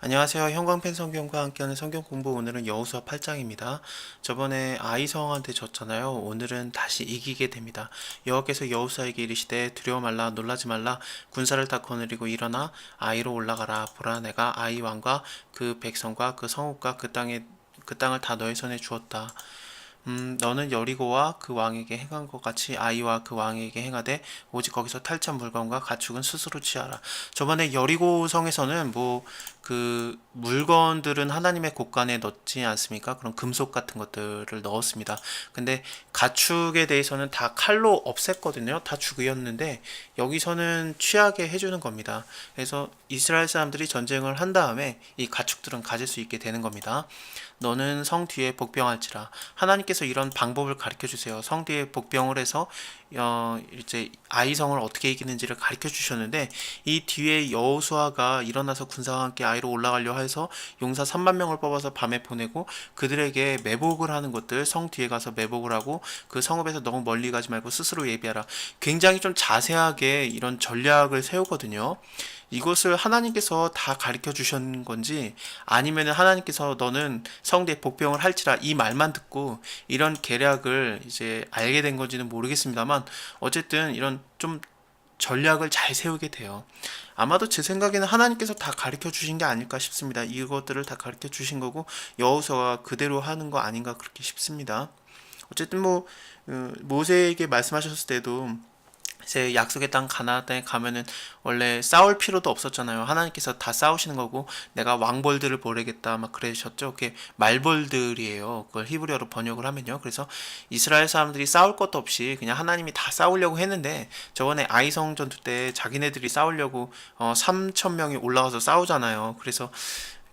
안녕하세요. 형광펜 성경과 함께하는 성경 공부. 오늘은 여호수아 8장입니다. 저번에 아이성한테 졌잖아요. 오늘은 다시 이기게 됩니다. 여호와께서 여호수아에게 이르시되 두려워 말라 놀라지 말라 군사를 다 거느리고 일어나 아이로 올라가라. 보라 내가 아이 왕과 그 백성과 그 성읍과 그 땅을 다 너의 손에 주었다. 너는 여리고와 그 왕에게 행한 것 같이 아이와 그 왕에게 행하되 오직 거기서 탈취한 물건과 가축은 스스로 취하라. 저번에 여리고 성에서는 그 물건들은 하나님의 곳간에 넣지 않습니까? 그런 금속 같은 것들을 넣었습니다. 근데 가축에 대해서는 다 칼로 없앴거든요. 다 죽이었는데 여기서는 취하게 해주는 겁니다. 그래서 이스라엘 사람들이 전쟁을 한 다음에 이 가축들은 가질 수 있게 되는 겁니다. 너는 성 뒤에 복병할지라. 하나님께서 이런 방법을 가르쳐 주세요. 성 뒤에 복병을 해서 이제 아이성을 어떻게 이기는지를 가르쳐 주셨는데, 이 뒤에 여호수아가 일어나서 군사와 함께 아이로 올라가려 해서 용사 3만 명을 뽑아서 밤에 보내고 그들에게 매복을 하는 것들, 성 뒤에 가서 매복을 하고 그 성읍에서 너무 멀리 가지 말고 스스로 예비하라. 굉장히 좀 자세하게 이런 전략을 세우거든요. 이것을 하나님께서 다 가르쳐 주신 건지, 아니면 하나님께서 너는 성대에 복병을 할지라 이 말만 듣고 이런 계략을 이제 알게 된 건지는 모르겠습니다만, 어쨌든 이런 좀 전략을 잘 세우게 돼요. 아마도 제 생각에는 하나님께서 다 가르쳐 주신 게 아닐까 싶습니다. 이것들을 다 가르쳐 주신 거고 여호수아가 그대로 하는 거 아닌가 그렇게 싶습니다. 어쨌든 모세에게 말씀하셨을 때도 이제 약속의 땅 가나안 땅에 가면은 원래 싸울 필요도 없었잖아요. 하나님께서 다 싸우시는 거고 내가 왕벌들을 보내겠다 막 그러셨죠. 그게 말벌들이에요. 그걸 히브리어로 번역을 하면요. 그래서 이스라엘 사람들이 싸울 것도 없이 그냥 하나님이 다 싸우려고 했는데, 저번에 아이성 전투 때 자기네들이 싸우려고 3천 명이 올라가서 싸우잖아요. 그래서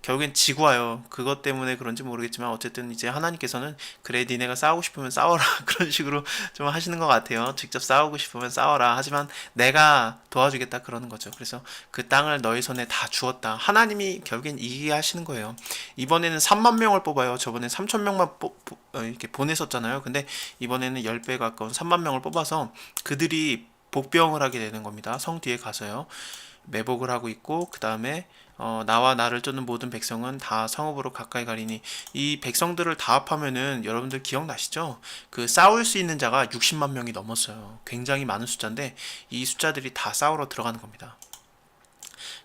결국엔 지고 와요. 그것 때문에 그런지 모르겠지만 어쨌든 이제 하나님께서는 그래 니네가 싸우고 싶으면 싸워라 그런 식으로 좀 하시는 것 같아요. 직접 싸우고 싶으면 싸워라. 하지만 내가 도와주겠다 그러는 거죠. 그래서 그 땅을 너희 손에 다 주었다. 하나님이 결국엔 이기게 하시는 거예요. 이번에는 3만 명을 뽑아요. 저번에 3천 명만 이렇게 보냈었잖아요. 근데 이번에는 10배 가까운 3만 명을 뽑아서 그들이 복병을 하게 되는 겁니다. 성 뒤에 가서요. 매복을 하고 있고, 그 다음에 나와 나를 쫓는 모든 백성은 다 성읍으로 가까이 가리니, 이 백성들을 다 합하면은 여러분들 기억나시죠? 그 싸울 수 있는 자가 60만 명이 넘었어요. 굉장히 많은 숫자인데 이 숫자들이 다 싸우러 들어가는 겁니다.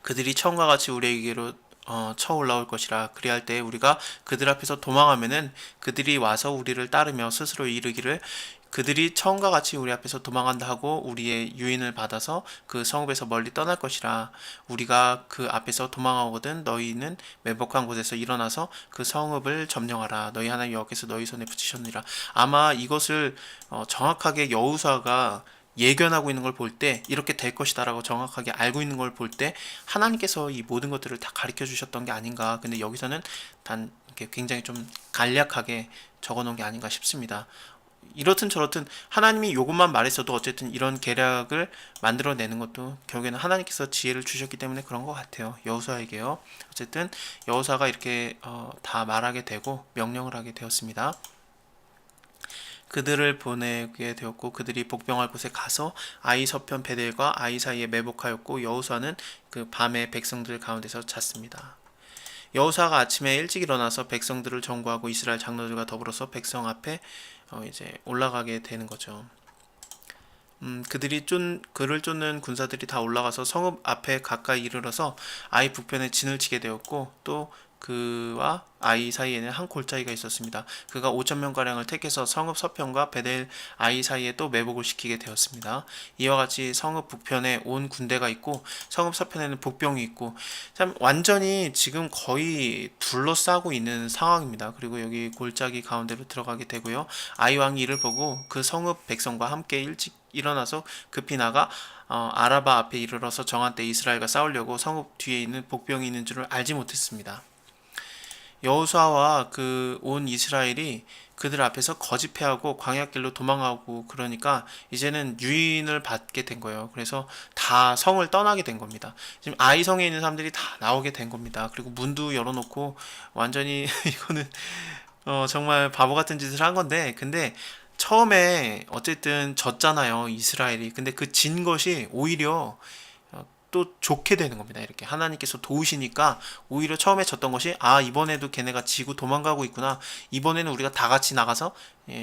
그들이 처음과 같이 우리에게로 쳐 올라올 것이라. 그리할 때 우리가 그들 앞에서 도망하면은 그들이 와서 우리를 따르며 스스로 이르기를 그들이 처음과 같이 우리 앞에서 도망간다 하고 우리의 유인을 받아서 그 성읍에서 멀리 떠날 것이라. 우리가 그 앞에서 도망하거든 너희는 매복한 곳에서 일어나서 그 성읍을 점령하라. 너희 하나님 여호와께서 너희 손에 붙이셨느니라. 아마 이것을 정확하게 여호수아가 예견하고 있는 걸 볼 때, 이렇게 될 것이다라고 정확하게 알고 있는 걸 볼 때 하나님께서 이 모든 것들을 다 가르쳐 주셨던 게 아닌가. 근데 여기서는 단 이렇게 굉장히 좀 간략하게 적어 놓은 게 아닌가 싶습니다. 이렇든 저렇든 하나님이 요것만 말했어도 어쨌든 이런 계략을 만들어내는 것도 결국에는 하나님께서 지혜를 주셨기 때문에 그런 것 같아요. 여호수아에게요. 어쨌든 여호수아가 이렇게 다 말하게 되고 명령을 하게 되었습니다. 그들을 보내게 되었고 그들이 복병할 곳에 가서 아이 서편 베델과 아이 사이에 매복하였고 여호수아는 그 밤에 백성들 가운데서 잤습니다. 여호수아가 아침에 일찍 일어나서 백성들을 정구하고 이스라엘 장로들과 더불어서 백성 앞에 이제 올라가게 되는 거죠. 그를 쫓는 군사들이 다 올라가서 성읍 앞에 가까이 이르러서 아이 북편에 진을 치게 되었고, 또 그와 아이 사이에는 한 골짜기가 있었습니다. 그가 5천 명가량을 택해서 성읍 서편과 베델 아이 사이에 또 매복을 시키게 되었습니다. 이와 같이 성읍 북편에 온 군대가 있고 성읍 서편에는 복병이 있고, 참 완전히 지금 거의 둘러싸고 있는 상황입니다. 그리고 여기 골짜기 가운데로 들어가게 되고요. 아이 왕이 이를 보고 그 성읍 백성과 함께 일찍 일어나서 급히 나가 아라바 앞에 이르러서 정한 때 이스라엘과 싸우려고 성읍 뒤에 있는 복병이 있는 줄을 알지 못했습니다. 여호수아와 그 온 이스라엘이 그들 앞에서 거짓패하고 광야길로 도망하고, 그러니까 이제는 유인을 받게 된 거예요. 그래서 다 성을 떠나게 된 겁니다. 지금 아이성에 있는 사람들이 다 나오게 된 겁니다. 그리고 문도 열어놓고 완전히 이거는 정말 바보 같은 짓을 한 건데, 근데 처음에 어쨌든 졌잖아요, 이스라엘이. 근데 그 진 것이 오히려 또 좋게 되는 겁니다. 이렇게 하나님께서 도우시니까 오히려 처음에 졌던 것이 이번에도 걔네가 지고 도망가고 있구나. 이번에는 우리가 다 같이 나가서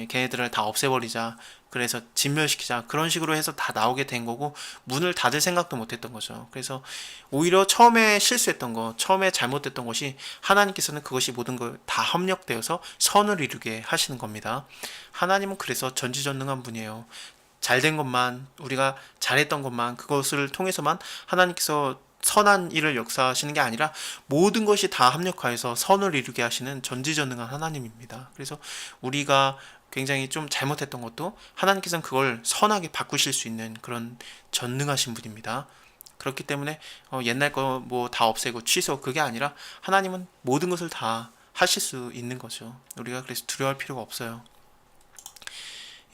걔네들을 다 없애버리자. 그래서 진멸시키자. 그런 식으로 해서 다 나오게 된 거고 문을 닫을 생각도 못했던 거죠. 그래서 오히려 처음에 실수했던 거, 처음에 잘못됐던 것이 하나님께서는 그것이 모든 걸 다 협력되어서 선을 이루게 하시는 겁니다. 하나님은 그래서 전지전능한 분이에요. 잘된 것만, 우리가 잘했던 것만, 그것을 통해서만 하나님께서 선한 일을 역사하시는 게 아니라 모든 것이 다 합력하여서 선을 이루게 하시는 전지전능한 하나님입니다. 그래서 우리가 굉장히 좀 잘못했던 것도 하나님께서는 그걸 선하게 바꾸실 수 있는 그런 전능하신 분입니다. 그렇기 때문에 옛날 거 뭐 다 없애고 취소, 그게 아니라 하나님은 모든 것을 다 하실 수 있는 거죠. 우리가 그래서 두려워할 필요가 없어요.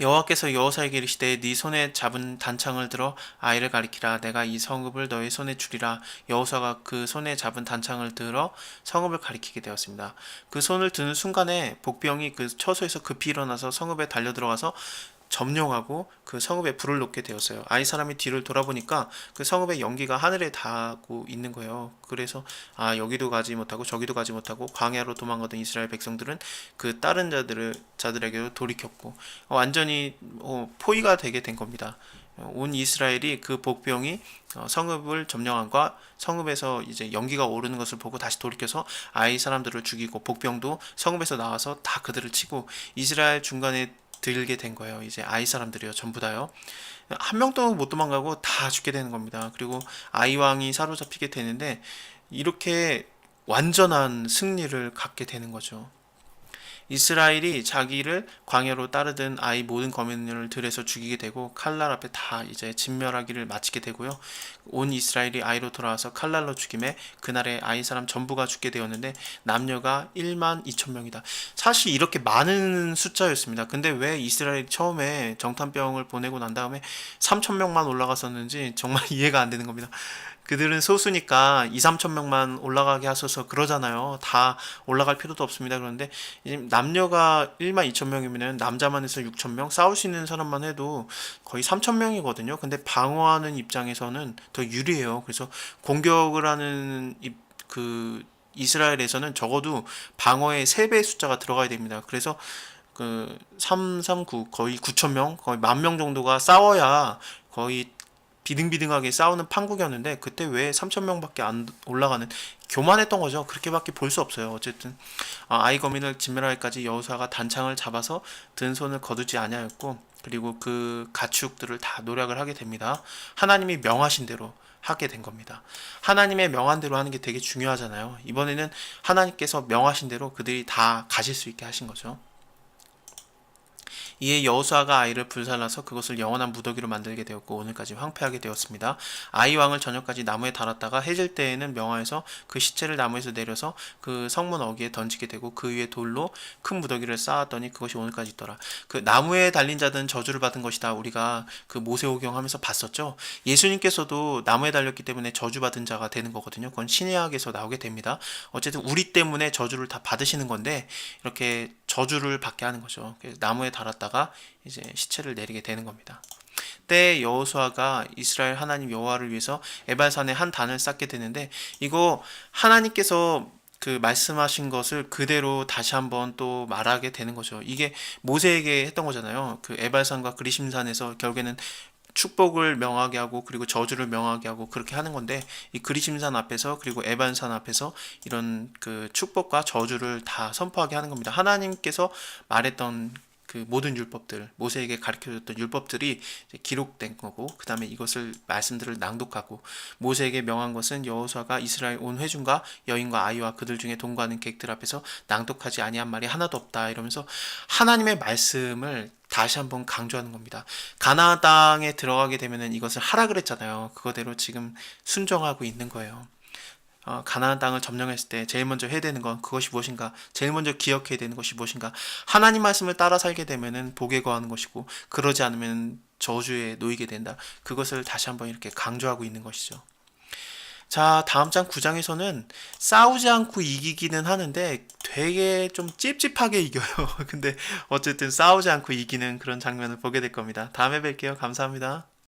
여호와께서 여호사에게 이르시되 네 손에 잡은 단창을 들어 아이를 가리키라. 내가 이 성읍을 너의 손에 주리라. 여호사가 그 손에 잡은 단창을 들어 성읍을 가리키게 되었습니다. 그 손을 드는 순간에 복병이 그 처소에서 급히 일어나서 성읍에 달려 들어가서 점령하고 그 성읍에 불을 놓게 되었어요. 아이 사람이 뒤를 돌아보니까 그 성읍의 연기가 하늘에 닿고 있는 거예요. 그래서 여기도 가지 못하고 저기도 가지 못하고 광야로 도망가던 이스라엘 백성들은 그 다른 자들에게도 돌이켰고 완전히 포위가 되게 된 겁니다. 온 이스라엘이 그 복병이 성읍을 점령한과 성읍에서 이제 연기가 오르는 것을 보고 다시 돌이켜서 아이 사람들을 죽이고 복병도 성읍에서 나와서 다 그들을 치고 이스라엘 중간에 들게 된 거예요. 이제 아이 사람들이요, 전부 다요. 한 명도 못 도망가고 다 죽게 되는 겁니다. 그리고 아이 왕이 사로잡히게 되는데 이렇게 완전한 승리를 갖게 되는 거죠. 이스라엘이 자기를 광야로 따르던 아이 모든 거민을 들에서 죽이게 되고 칼날 앞에 다 이제 진멸하기를 마치게 되고요. 온 이스라엘이 아이로 돌아와서 칼날로 죽임에 그날에 아이 사람 전부가 죽게 되었는데 남녀가 1만 2천 명이다. 사실 이렇게 많은 숫자였습니다. 근데 왜 이스라엘이 처음에 정탐병을 보내고 난 다음에 3천 명만 올라갔었는지 정말 이해가 안 되는 겁니다. 그들은 소수니까 2, 3천 명만 올라가게 하셔서 그러잖아요. 다 올라갈 필요도 없습니다. 그런데 남녀가 1만 2천 명이면 남자만 해서 6천 명, 싸울 수 있는 사람만 해도 거의 3천 명이거든요. 근데 방어하는 입장에서는 더 유리해요. 그래서 공격을 하는 이스라엘에서는 적어도 방어의 3배의 숫자가 들어가야 됩니다. 그래서 339 거의 9천 명, 거의 1만 명 정도가 싸워야 거의 비등비등하게 싸우는 판국이었는데 그때 왜 3,000명밖에 안 올라가는, 교만했던 거죠. 그렇게밖에 볼 수 없어요. 어쨌든 아이 거민을 진멸하기까지 여호사가 단창을 잡아서 든 손을 거두지 아니하였고 그리고 그 가축들을 다 노략을 하게 됩니다. 하나님이 명하신 대로 하게 된 겁니다. 하나님의 명한 대로 하는 게 되게 중요하잖아요. 이번에는 하나님께서 명하신 대로 그들이 다 가질 수 있게 하신 거죠. 이에 여호수아가 아이를 불살라서 그것을 영원한 무더기로 만들게 되었고 오늘까지 황폐하게 되었습니다. 아이 왕을 저녁까지 나무에 달았다가 해질 때에는 명하여서 그 시체를 나무에서 내려서 그 성문 어귀에 던지게 되고 그 위에 돌로 큰 무더기를 쌓았더니 그것이 오늘까지 있더라. 그 나무에 달린 자들은 저주를 받은 것이다. 우리가 그 모세오경 하면서 봤었죠. 예수님께서도 나무에 달렸기 때문에 저주받은 자가 되는 거거든요. 그건 신약에서 나오게 됩니다. 어쨌든 우리 때문에 저주를 다 받으시는 건데 이렇게 저주를 받게 하는 거죠. 나무에 달았다가 이제 시체를 내리게 되는 겁니다. 때에 여호수아가 이스라엘 하나님 여호와를 위해서 에발산에 한 단을 쌓게 되는데 이거 하나님께서 그 말씀하신 것을 그대로 다시 한번 또 말하게 되는 거죠. 이게 모세에게 했던 거잖아요. 그 에발산과 그리심산에서 결국에는 축복을 명하게 하고 그리고 저주를 명하게 하고 그렇게 하는 건데 이 그리심산 앞에서 그리고 에반산 앞에서 이런 그 축복과 저주를 다 선포하게 하는 겁니다. 하나님께서 말했던 그 모든 율법들, 모세에게 가르쳐줬던 율법들이 이제 기록된 거고 그 다음에 이것을 말씀들을 낭독하고 모세에게 명한 것은 여호수아가 이스라엘 온 회중과 여인과 아이와 그들 중에 동거하는 객들 앞에서 낭독하지 아니한 말이 하나도 없다 이러면서 하나님의 말씀을 다시 한번 강조하는 겁니다. 가나안 땅에 들어가게 되면은 이것을 하라 그랬잖아요. 그거대로 지금 순종하고 있는 거예요. 가나안 땅을 점령했을 때 제일 먼저 해야 되는 건 그것이 무엇인가? 제일 먼저 기억해야 되는 것이 무엇인가? 하나님 말씀을 따라 살게 되면은 복에 거하는 것이고 그러지 않으면 저주에 놓이게 된다. 그것을 다시 한번 이렇게 강조하고 있는 것이죠. 자, 다음 장 9장에서는 싸우지 않고 이기기는 하는데 되게 좀 찝찝하게 이겨요. 근데 어쨌든 싸우지 않고 이기는 그런 장면을 보게 될 겁니다. 다음에 뵐게요. 감사합니다.